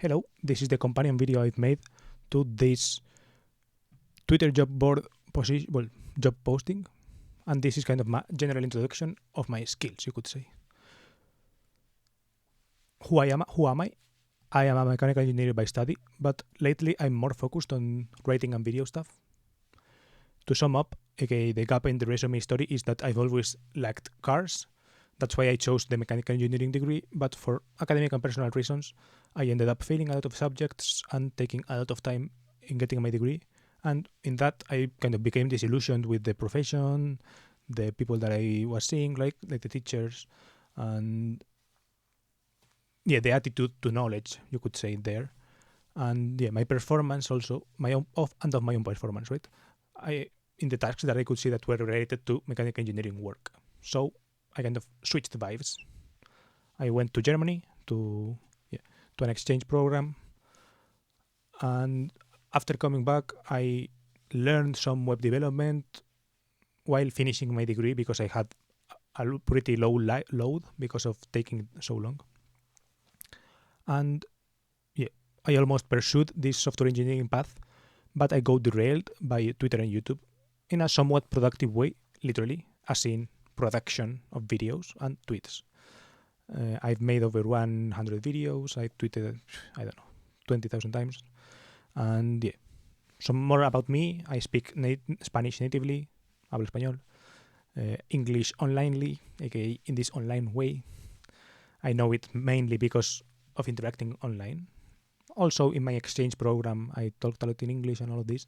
Hello, this is the companion video I've made to this Twitter job board job posting, and this is kind of my general introduction of my skills, you could say. Who am I? I am a mechanical engineer by study, but lately I'm more focused on writing and video stuff. To sum up, aka the gap in the resume story is that I've always liked cars. That's why I chose the mechanical engineering degree, but for academic and personal reasons, I ended up failing a lot of subjects and taking a lot of time in getting my degree. And in that, I kind of became disillusioned with the profession, the people that I was seeing, like the teachers, and the attitude to knowledge, you could say there. And my performance also, my own performance, right? In the tasks that I could see that were related to mechanical engineering work. So I kind of switched vibes. I went to Germany to an exchange program, and after coming back, I learned some web development while finishing my degree because I had a pretty low load because of taking so long. And I almost pursued this software engineering path, but I got derailed by Twitter and YouTube in a somewhat productive way, literally, as in production of videos and tweets. I've made over 100 videos. I've tweeted, 20,000 times. And some more about me. I speak Spanish natively, hablo español. English onlinely, aka in this online way. I know it mainly because of interacting online. Also, in my exchange program, I talked a lot in English and all of this.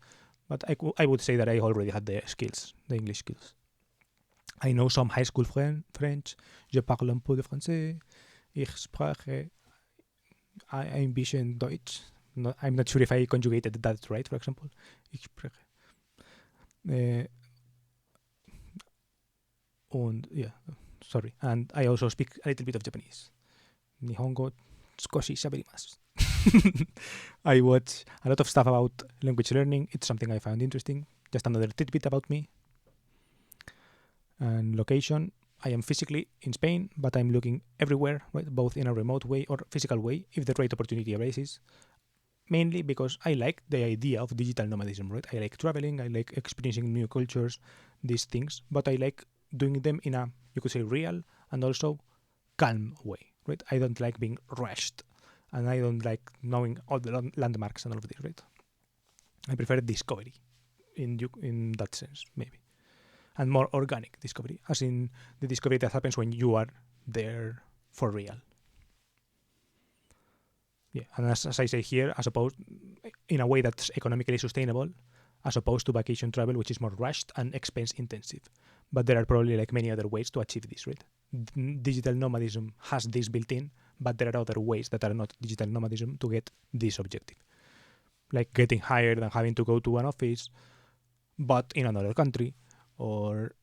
But I would say that I already had the skills, the English skills. I know some high school French. Je parle un peu de français. Ich spreche ein bisschen Deutsch. I'm not sure if I conjugated that right, for example. Ich spreche. And I also speak a little bit of Japanese. Nihongo skoshi shaberimasu. I watch a lot of stuff about language learning. It's something I found interesting. Just another tidbit about me. And location, I am physically in Spain, but I'm looking everywhere, right? Both in a remote way or physical way, if the right opportunity arises. Mainly because I like the idea of digital nomadism, right? I like traveling, I like experiencing new cultures, these things, but I like doing them in a, you could say, real and also calm way, right? I don't like being rushed, and I don't like knowing all the landmarks and all of this, right? I prefer discovery in that sense, maybe. And more organic discovery, as in the discovery that happens when you are there for real. And as I say here, as opposed in a way that's economically sustainable, as opposed to vacation travel, which is more rushed and expense intensive. But there are probably like many other ways to achieve this, right? Digital nomadism has this built in, but there are other ways that are not digital nomadism to get this objective. Like getting hired and having to go to an office, but in another country, or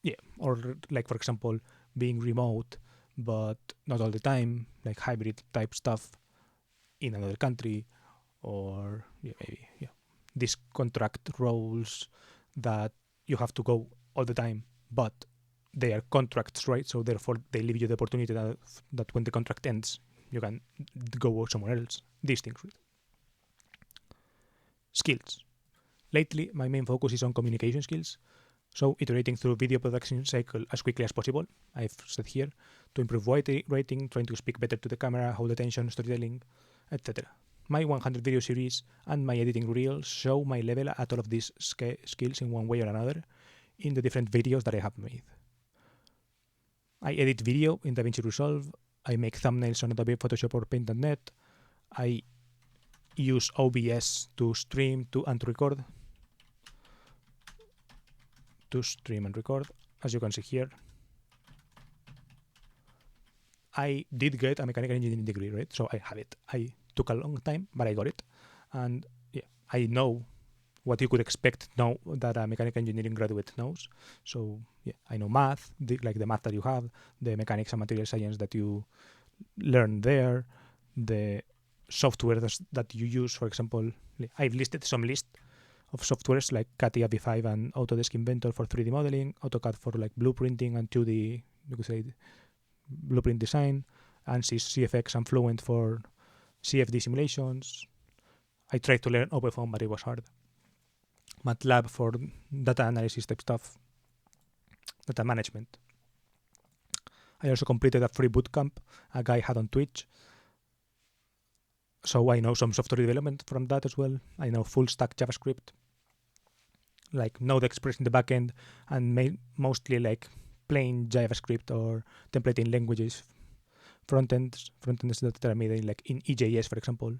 like, for example, being remote, but not all the time, like hybrid type stuff in another country, or these contract roles that you have to go all the time, but they are contracts, right? So therefore they leave you the opportunity that when the contract ends, you can go somewhere else. These things, right? Skills. Lately, my main focus is on communication skills. So iterating through video production cycle as quickly as possible, I've said here, to improve writing, trying to speak better to the camera, hold attention, storytelling, etc. My 100 video series and my editing reels show my level at all of these skills in one way or another in the different videos that I have made. I edit video in DaVinci Resolve. I make thumbnails on Adobe Photoshop or Paint.net. I use OBS to stream and record. As you can see here. I did get a mechanical engineering degree, right? So I have it. I took a long time, but I got it. And I know what you could expect now that a mechanical engineering graduate knows. So I know math, like the math that you have, the mechanics and material science that you learn there, the software that you use. For example, I've listed some list of softwares like CATIA V5 and Autodesk Inventor for 3D modeling, AutoCAD for like blueprinting and 2D, you could say, blueprint design, ANSYS, CFX, and Fluent for CFD simulations. I tried to learn OpenFOAM, but it was hard. MATLAB for data analysis type stuff, data management. I also completed a free bootcamp a guy had on Twitch. So I know some software development from that as well. I know full stack JavaScript, like Node Express in the backend, and mostly like plain JavaScript or templating languages, frontends that are made like in EJS, for example,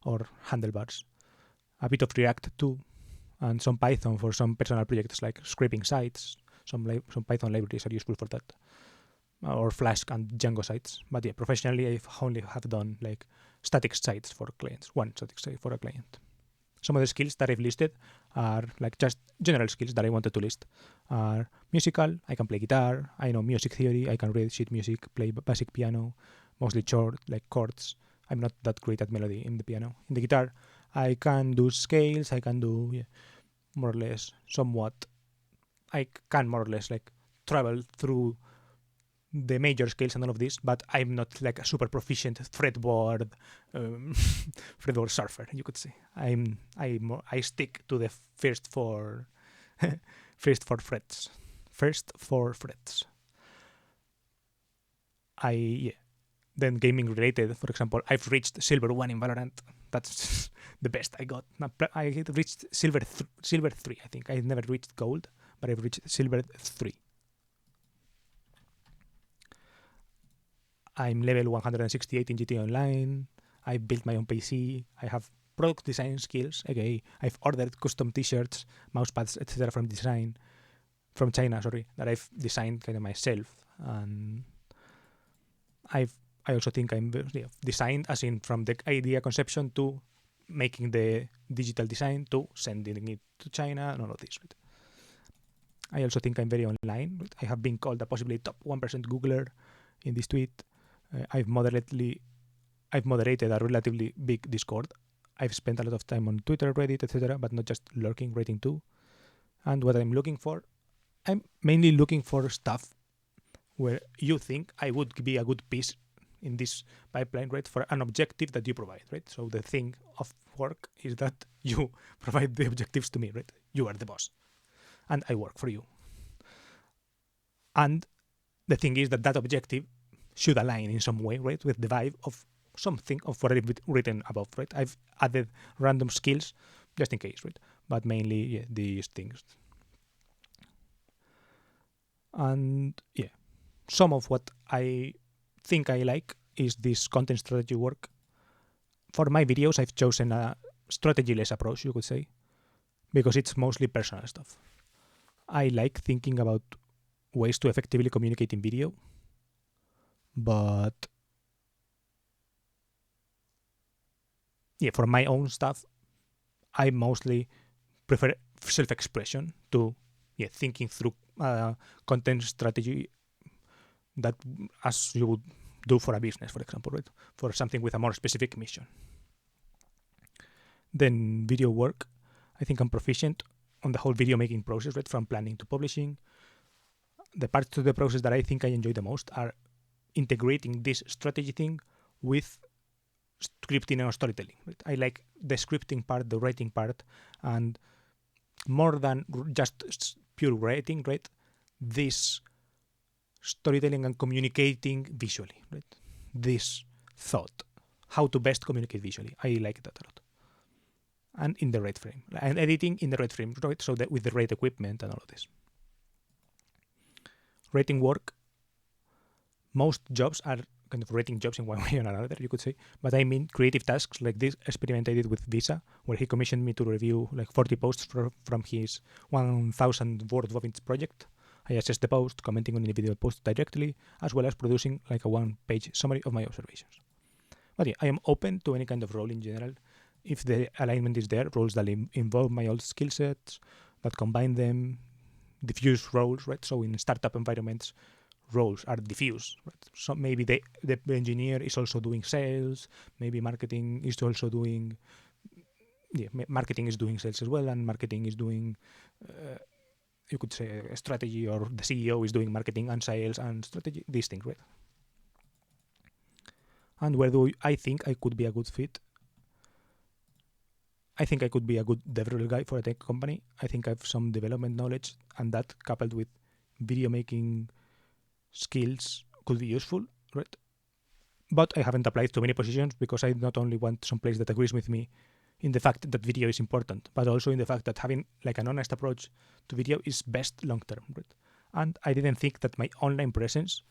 or handlebars. A bit of React too, and some Python for some personal projects like scraping sites. Some Python libraries are useful for that, or Flask and Django sites. But yeah, professionally, I only have done like static sites for clients, one static site for a client. Some of the skills that I've listed are like just general skills that I wanted to list. Are musical, I can play guitar, I know music theory, I can read sheet music, play basic piano, mostly short, like chords. I'm not that great at melody in the piano. In the guitar, I can do scales, I can do more or less somewhat. I can more or less like travel through the major scales and all of this, but I'm not like a super proficient fretboard fretboard surfer, you could say. I stick to the first four frets. Then gaming related, for example, I've reached silver 1 in Valorant. That's the best I got. I reached silver 3, I think. I never reached gold, but I've reached silver 3. I'm level 168 in GT Online. I've built my own PC. I have product design skills. Okay, I've ordered custom t-shirts, mousepads, etc. from China, that I've designed kind of myself. And I also think I'm designed as in from the idea conception to making the digital design to sending it to China and all of this. Right? I also think I'm very online. Right? I have been called a possibly top 1% Googler in this tweet. I've moderated a relatively big Discord. I've spent a lot of time on Twitter, Reddit, etc., but not just lurking, writing too. And what I'm looking for, I'm mainly looking for stuff where you think I would be a good piece in this pipeline, right, for an objective that you provide, right? So the thing of work is that you provide the objectives to me, right? You are the boss, and I work for you. And the thing is that objective should align in some way, right, with the vibe of something of what I've written above, right? I've added random skills just in case, right? But mainly, these things. And some of what I think I like is this content strategy work. For my videos, I've chosen a strategy-less approach, you could say, because it's mostly personal stuff. I like thinking about ways to effectively communicate in video, but for my own stuff, I mostly prefer self-expression to thinking through content strategy that as you would do for a business, for example, right? For something with a more specific mission. Then video work, I think I'm proficient on the whole video making process, right? From planning to publishing. The parts of the process that I think I enjoy the most are integrating this strategy thing with scripting and storytelling. Right? I like the scripting part, the writing part, and more than just pure writing, right? This storytelling and communicating visually, right? This thought, how to best communicate visually. I like that a lot. And in the right frame, and editing in the right frame, right? So that with the right equipment and all of this. Writing work, most jobs are kind of writing jobs in one way or another, you could say. But I mean creative tasks like this experiment I did with Visa, where he commissioned me to review like 40 posts from his 1,000 word Wobbins project. I assessed the post, commenting on individual posts directly, as well as producing like a one-page summary of my observations. But I am open to any kind of role in general. If the alignment is there, roles that involve my old skill sets, that combine them, diffuse roles, right? So in startup environments, roles are diffuse, right? So maybe the engineer is also doing sales, maybe marketing is also doing, marketing is doing sales as well, and marketing is doing, you could say, a strategy, or the CEO is doing marketing and sales and strategy, these things, right? And where do I think I could be a good fit? I think I could be a good DevRel guy for a tech company. I think I have some development knowledge, and that coupled with video making skills could be useful, right? But I haven't applied to many positions because I not only want some place that agrees with me in the fact that video is important, but also in the fact that having like an honest approach to video is best long term, right? And I didn't think that my online presence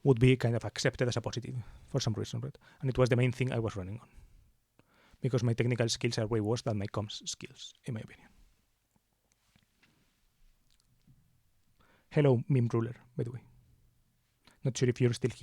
would be kind of accepted as a positive for some reason, right? And it was the main thing I was running on, because my technical skills are way worse than my comms skills, in my opinion. Hello, meme ruler, by the way. Not sure if you're still here.